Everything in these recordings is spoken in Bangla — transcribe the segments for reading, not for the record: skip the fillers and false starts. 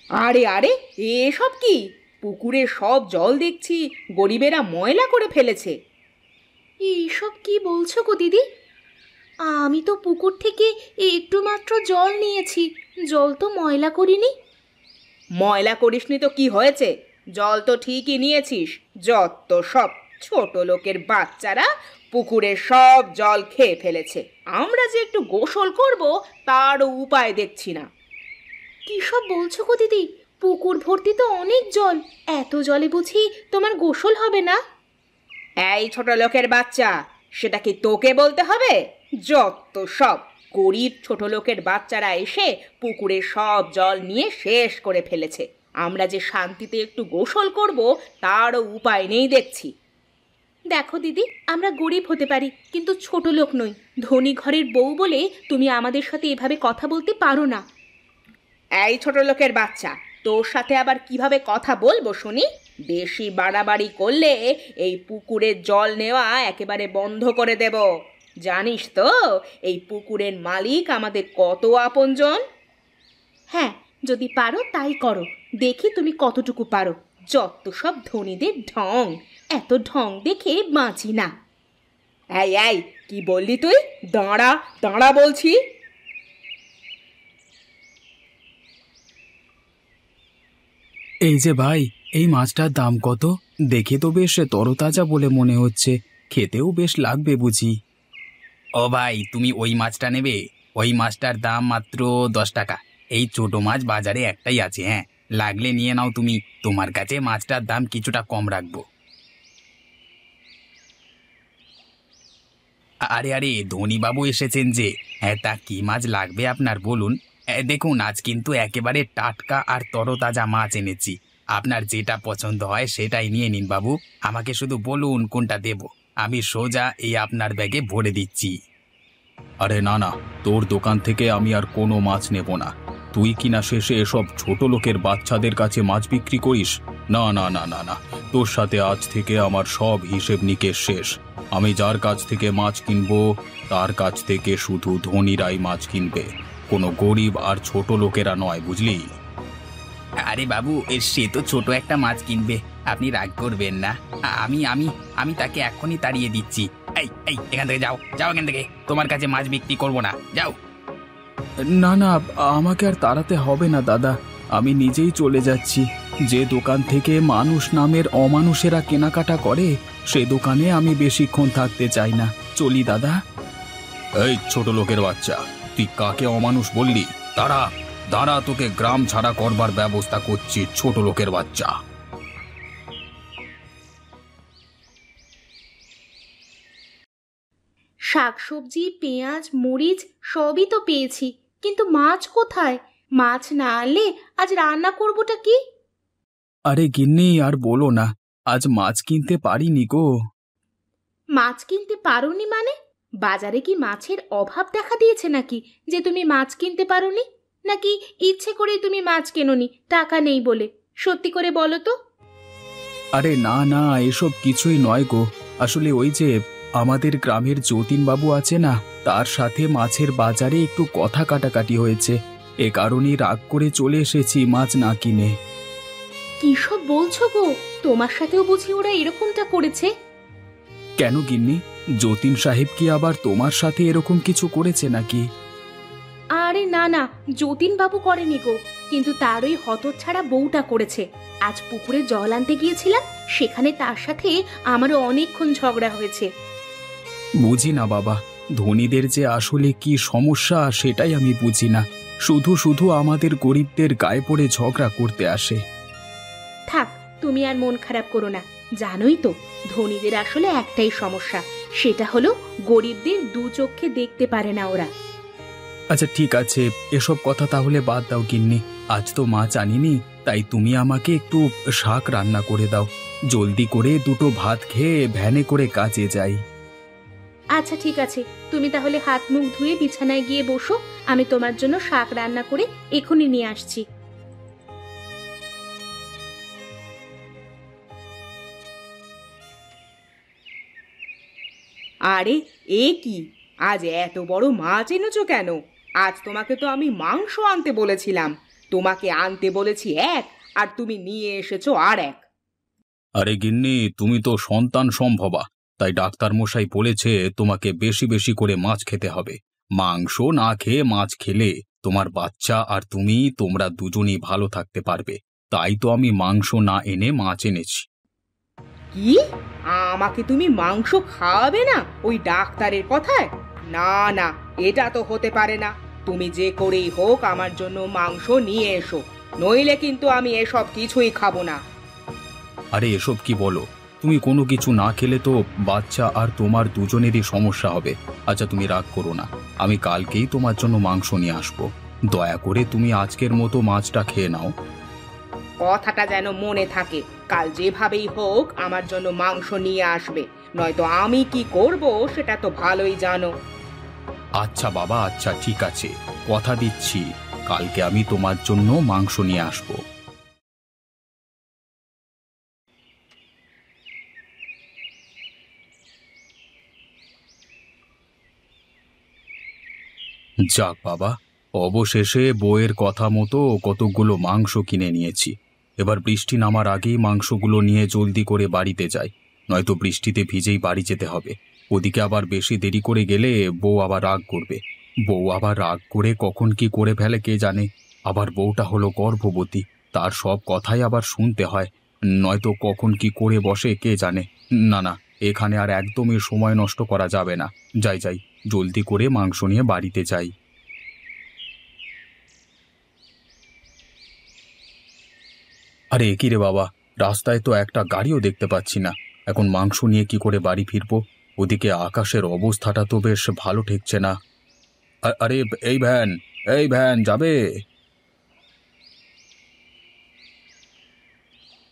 আরে আরে, এসব কি? পুকুরের সব জল দেখছি গরিবেরা ময়লা করে ফেলেছে। এইসব কি বলছো গো দিদি? আমি তো পুকুর থেকে একটু মাত্র জল নিয়েছি, জল তো ময়লা করিনি। ময়লা করিসনি তো কি হয়েছে? জল তো ঠিকই নিয়েছিস। যত সব ছোট লোকের বাচ্চারা পুকুরের সব জল খেয়ে ফেলেছে। আমরা যে একটু গোসল করব তারও উপায় দেখছি না। কী সব বলছো গো দিদি? পুকুর ভর্তি তো অনেক জল, এত জলে বুঝি তোমার গোসল হবে না? এই ছোট লোকের বাচ্চা, সেটা কি তোকে বলতে হবে? যত সব গরিব ছোট লোকের বাচ্চারা এসে পুকুরের সব জল নিয়ে শেষ করে ফেলেছে। আমরা যে শান্তিতে একটু গোসল করব তারও উপায় নেই দেখছি। দেখো দিদি, আমরা গরিব হতে পারি কিন্তু ছোট লোক নই। ধনী ঘরের বউ বলে তুমি আমাদের সাথে এভাবে কথা বলতে পারো না। এই ছোট লোকের বাচ্চা, তোর সাথে আবার কিভাবে কথা বলবো শুনি? বেশি বাড়াবাড়ি করলে এই পুকুরের জল নেওয়া একেবারে বন্ধ করে দেব। জানিস তো এই পুকুরের মালিক আমাদের কত আপনজন। হ্যাঁ, যদি পারো তাই করো, দেখি তুমি কতটুকু পারো। যত সব ধনীদের ঢং, এত ঢং দেখে বাঁচি না। এই এই, কি বললি তুই? দাঁড়া দাঁড়া বলছি। এই যে ভাই, এই মাছটার দাম কত? দেখে তো বেশ তরতাজা বলে মনে হচ্ছে, খেতেও বেশ লাগবে বুঝি। ও ভাই, তুমি ওই মাছটা নেবে? ওই মাছটার দাম মাত্র 10 টাকা। এই ছোট মাছ বাজারে একটাই আছে। হ্যাঁ, লাগলে নিয়ে নাও তুমি। তোমার কাছে মাছটার দাম কিছুটা কম রাখবো। আরে আরে, ধনীবাবু এসেছেন যে। হ্যাঁ, তা কি মাছ লাগবে আপনার বলুন। দেখুন, আজ কিন্তু একেবারে টাটকা আর তরতাজা মাছ এনেছি। আপনার যেটা পছন্দ হয় সেটাই নিয়ে নিন বাবু। আমাকে শুধু বলুন কোনটা দেব, আমি সোজা এই আপনার ব্যাগে ভরে দিচ্ছি। আরে না না, তোর দোকান থেকে আমি আর কোনো মাছ নেব না। তুই কিনা শেষে এসব ছোট লোকের বাচ্চাদের কাছে মাছ বিক্রি করিস? না না না না না, তোর সাথে আজ থেকে আমার সব হিসেব নিকেশ শেষ। আমি যার কাছ থেকে মাছ কিনবো তার কাছ থেকে শুধু ধনীরাই মাছ কিনবে, কোনো গরিব আর ছোট লোকেরা নয়, বুঝলি? আরে বাবু, সে তো ছোট একটা মাছ কিনবে, আপনি রাগ করবেন না। আমি আমি আমি তাকে এখনই তাড়িয়ে দিচ্ছি। এই এই, এখান থেকে যাও, যাও এখান থেকে। তোমার কাছে মাছ বিক্রি করবো না, যাও। না না, আমাকে আর তাড়াতে হবে না দাদা, আমি নিজেই চলে যাচ্ছি। যে দোকান থেকে মানুষ নামের অমানুষেরা কেনাকাটা করে সে দোকানে আমি বেশিক্ষণ থাকতে চাই না। চলি দাদা। এই ছোট লোকের বাচ্চা, তুই কাকে অমানুষ বললি? দাঁড়া দাঁড়া, তোকে গ্রাম ছাড়া করবার ব্যবস্থা করছি, ছোট লোকের বাচ্চা। শাকসবজি, পেঁয়াজ, মরিচ সবই তো পেয়েছি, কিন্তু মাছ কোথায়? মাছ না আনলে আজ রান্না করবোটা কি? আরে গিন্নি, আর বলো না, আজ মাছ কিনতে পারিনি গো। মাছ কিনতে পারোনি মানে? বাজারে কি মাছের অভাব দেখা দিয়েছে নাকি যে তুমি মাছ কিনতে পারোনি? নাকি ইচ্ছে করেই তুমি মাছ কেনোনি, টাকা নেই বলে? সত্যি করে বলো তো। আরে না না, এসব কিছুই নয় গো। আসলে ওই যে আমাদের গ্রামের যতীনবাবু আছে না, তার সাথে মাছের বাজারে একটু কথা কাটাকাটি হয়েছে। এ কারণেই রাগ করে চলে এসেছি মাছ না কিনে। কি সব বলছো গো? তোমার সাথেও বুঝি ওরা এরকমটা করেছে? কেন গিন্নি, যতীন সাহেব কি আবার তোমার সাথে এরকম কিছু করেছে নাকি? আরে না না, যতীন বাবু করেনি গো, কিন্তু তার ওই হতচ্ছাড়া বউটা করেছে। আজ পুকুরে জল আনতে গিয়েছিলাম, সেখানে তার সাথে আমারও অনেকক্ষণ ঝগড়া হয়েছে। বুঝি না বাবা, ধনীদের যে আসলে কি সমস্যা সেটাই আমি বুঝি না। শুধু শুধু আমাদের গরিবদের গায়ে পড়ে ঝগড়া করতে আসে। থাক, তুমি আর মন খারাপ করো না। জানোই তো, ধনীদের আসলে একটাই সমস্যা, সেটা হলো গরিবদের দু চোখে দেখতে পারে না ওরা। আচ্ছা ঠিক আছে, এসব কথা তাহলে বাদ দাও গিন্নি। আজ তো মাছ আনিনি, তাই তুমি আমাকে একটু শাক রান্না করে দাও। জলদি করে দুটো ভাত খেয়ে ভ্যানে করে কাজে যাই। আচ্ছা ঠিক আছে, তুমি তাহলে হাত মুখ ধুয়ে বিছানায় গিয়ে বসো, আমি তোমার জন্য শাক রান্না করে এখনই নিয়ে আসছি। আরে এ কি, আজ এত বড় মাছ এনেছো কেন? আজ তোমাকে তো আমি মাংস আনতে বলেছিলাম। তোমাকে আনতে বলেছি এক, আর তুমি নিয়ে এসেছো আর এক। আরে গিন্নি, তুমি তো সন্তান সম্ভবা, তাই ডাক্তার মশাই বলেছে তোমাকে বেশি বেশি করে মাছ খেতে হবে। মাংস না খেয়ে মাছ খেলে তোমার বাচ্চা আর তোমরা দুজনই ভালো থাকতে পারবে। তাই তো আমি মাংস না এনে মাছ এনেছি। কি? আমাকে তুমি মাংস খাওয়াবে না ওই ডাক্তারের কথায়? না না, এটা তো হতে পারে না। তুমি যে করেই হোক আমার জন্য মাংস নিয়ে এসো, নইলে কিন্তু আমি এসব কিছুই খাবো না। আরে এসব কি বলো? তুমি কোনো কিছু না খেলে তো বাচ্চা আর তোমার দুজনেরই সমস্যা হবে। আচ্ছা তুমি রাগ করো না, আমি কালকেই তোমার জন্য মাংস নিয়ে আসবো। দয়া করে তুমি আজকের মতো মাছটা খেয়ে নাও। কথাটা যেন মনে থাকে, কাল যেভাবেই হোক আমার জন্য মাংস নিয়ে আসবে, নয়তো আমি কি করব সেটা তো ভালোই জানো। আচ্ছা বাবা, আচ্ছা ঠিক আছে, কথা দিচ্ছি কালকে আমি তোমার জন্য মাংস নিয়ে আসবো। যাক বাবা, অবশেষে বউয়ের কথা মতো কতগুলো মাংস কিনে নিয়েছি। এবার বৃষ্টি নামার আগেই মাংসগুলো নিয়ে জলদি করে বাড়িতে যাই, নয়তো বৃষ্টিতে ভিজেই বাড়ি যেতে হবে। ওদিকে আবার বেশি দেরি করে গেলে বউ আবার রাগ করবে। বউ আবার রাগ করে কখন কি করে ফেলে কে জানে। আবার বউটা হলো গর্ভবতী, তার সব কথাই আবার শুনতে হয়, নয়তো কখন কি করে বসে কে জানে। না না, এখানে আর একদমই সময় নষ্ট করা যাবে না। যাই যাই, জলদি করে মাংস নিয়ে বাড়িতে যাই। আরে কি রে বাবা, রাস্তায় তো একটা গাড়িও দেখতে পাচ্ছি না। এখন মাংস নিয়ে কি করে বাড়ি ফিরবো? ওদিকে আকাশের অবস্থাটা তো বেশ ভালো ঠেকছে না। আরে এই ভ্যান, এই ভ্যান যাবে?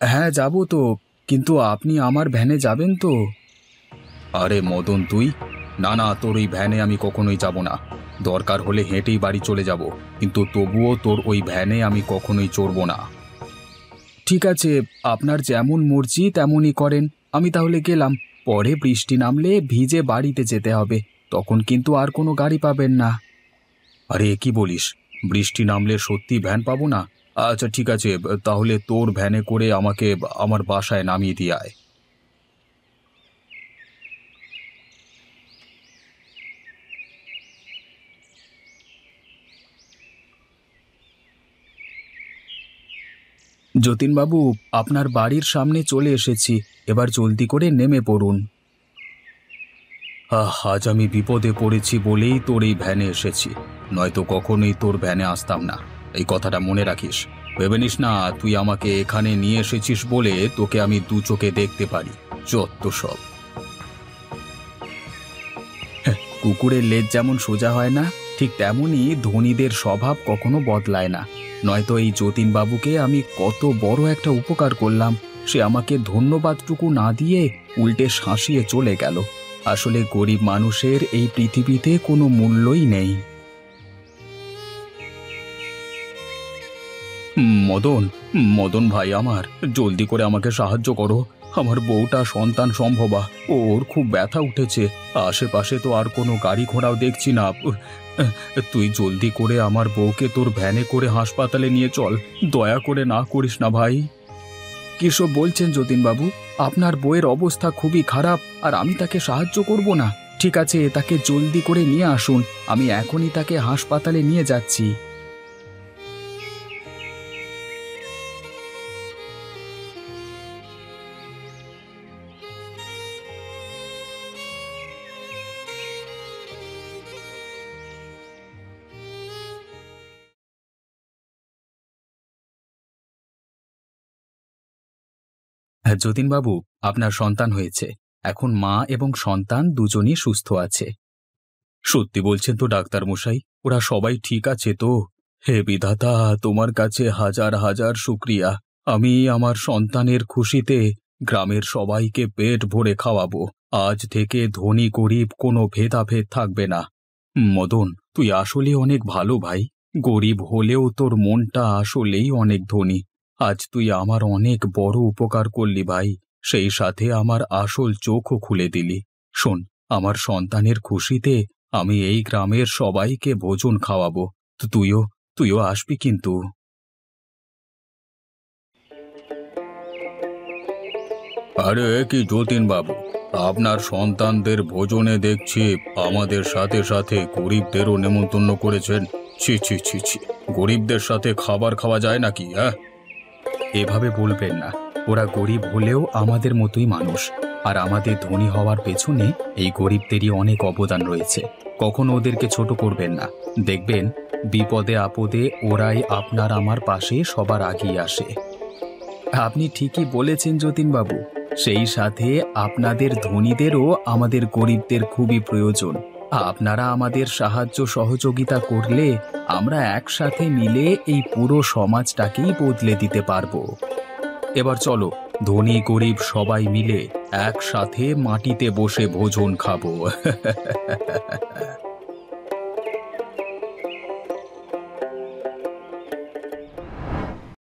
হ্যাঁ যাবো তো, কিন্তু আপনি আমার ভ্যানে যাবেন তো? আরে মদন তুই, না না, তোর ওই ভ্যানে আমি কখনোই যাব না। দরকার হলে হেঁটেই বাড়ি চলে যাব, কিন্তু তবুও তোর ওই ভ্যানে আমি কখনোই চড়ব না। ঠিক আছে, আপনার যেমন মর্জি তেমনই করেন। আমি তাহলে গেলাম। পরে বৃষ্টি নামলে ভিজে বাড়িতে যেতে হবে, তখন কিন্তু আর কোনো গাড়ি পাবেন না। আরে কি বলিস, বৃষ্টি নামলে সত্যি ভ্যান পাবো না? আচ্ছা ঠিক আছে, তাহলে তোর ভ্যানে করে আমাকে আমার বাসায় নামিয়ে দিয়ে আয়। যতীনবাবু, আপনার বাড়ির সামনে চলে এসেছি, এবার জলদি করে নেমে পড়ুন। আজ আমি বিপদে পড়েছি বলেই তোর এই ভ্যানে এসেছি, নয়তো কখনোই তোর ভ্যানে আসতাম না। এই কথাটা মনে রাখিস। ভেবে নিস না তুই আমাকে এখানে নিয়ে এসেছিস বলে তোকে আমি দু চোখে দেখতে পারি। যত সব। কুকুরের লেজ যেমন সোজা হয় না, ঠিক তেমনই ধনীদের স্বভাব কখনো বদলায় না। নয়তো এই যতীনবাবুকে আমি কত বড় একটা উপকার করলাম, সে আমাকে ধন্যবাদটুকু না দিয়ে উল্টে শাঁসিয়ে চলে গেল। আসলে গরিব মানুষের এই পৃথিবীতে কোনো মূল্যই নেই। মদন, মদন ভাই আমার, জলদি করে আমাকে সাহায্য করো। আমার বউটা সন্তান সম্ভবা, ওর খুব ব্যথা উঠেছে। আশেপাশে তো আর কোনো গাড়ি ঘোড়াও দেখছি না। তুই জলদি করে আমার বউকে তোর ভ্যানে করে হাসপাতালে নিয়ে চল। দয়া করে না করিস না ভাই। কিসব বলছেন যতীনবাবু? আপনার বউয়ের অবস্থা খুবই খারাপ আর আমি তাকে সাহায্য করব না? ঠিক আছে, তাকে জলদি করে নিয়ে আসুন, আমি এখনই তাকে হাসপাতালে নিয়ে যাচ্ছি। হ্যাঁ যতীনবাবু, আপনার সন্তান হয়েছে। এখন মা এবং সন্তান দুজনই সুস্থ আছে। সত্যি বলছেন তো ডাক্তার মশাই? ওরা সবাই ঠিক আছে তো? হে বিধাতা, তোমার কাছে হাজার হাজার শুক্রিয়া। আমি আমার সন্তানের খুশিতে গ্রামের সবাইকে পেট ভরে খাওয়াবো। আজ থেকে ধনী গরিব কোনো ভেদাভেদ থাকবে না। মদন, তুই আসলে অনেক ভালো ভাই। গরিব হলেও তোর মনটা আসলেই অনেক ধনী। আজ তুই আমার অনেক বড় উপকার করলি ভাই, সেই সাথে আমার আসল চোখও খুলে দিলি। শোন, আমার সন্তানের খুশিতে আমি এই গ্রামের সবাইকে ভোজন খাওয়াবো। তো তুইও তুইও আসবি কিন্তু। আরে কি যতীন বাবু, আপনার সন্তানদের ভোজনে দেখছি আমাদের সাথে সাথে গরিবদেরও নেমন্তন্ন করেছেন। ছি ছি ছি ছি, গরিবদের সাথে খাবার খাওয়া যায় নাকি? হ্যাঁ, এভাবে বলবেন না। ওরা গরিব হলেও আমাদের মতোই মানুষ, আর আমাদের ধনী হওয়ার পেছনে এই গরিবদেরই অনেক অবদান রয়েছে। কখনো ওদেরকে ছোট করবেন না। দেখবেন বিপদে আপদে ওরাই আপনার আমার পাশে সবার আগেই আসে। আপনি ঠিকই বলেছেন যতীনবাবু। সেই সাথে আপনাদের ধনীদেরও আমাদের গরিবদের খুবই প্রয়োজন। আপনারা আমাদের সাহায্য সহযোগিতা করলে আমরা একসাথে মিলে এই পুরো সমাজটাকেই বদলে দিতে পারবো। এবার চলো, ধনী গরিব সবাই মিলে একসাথে মাটিতে বসে ভোজন খাবো।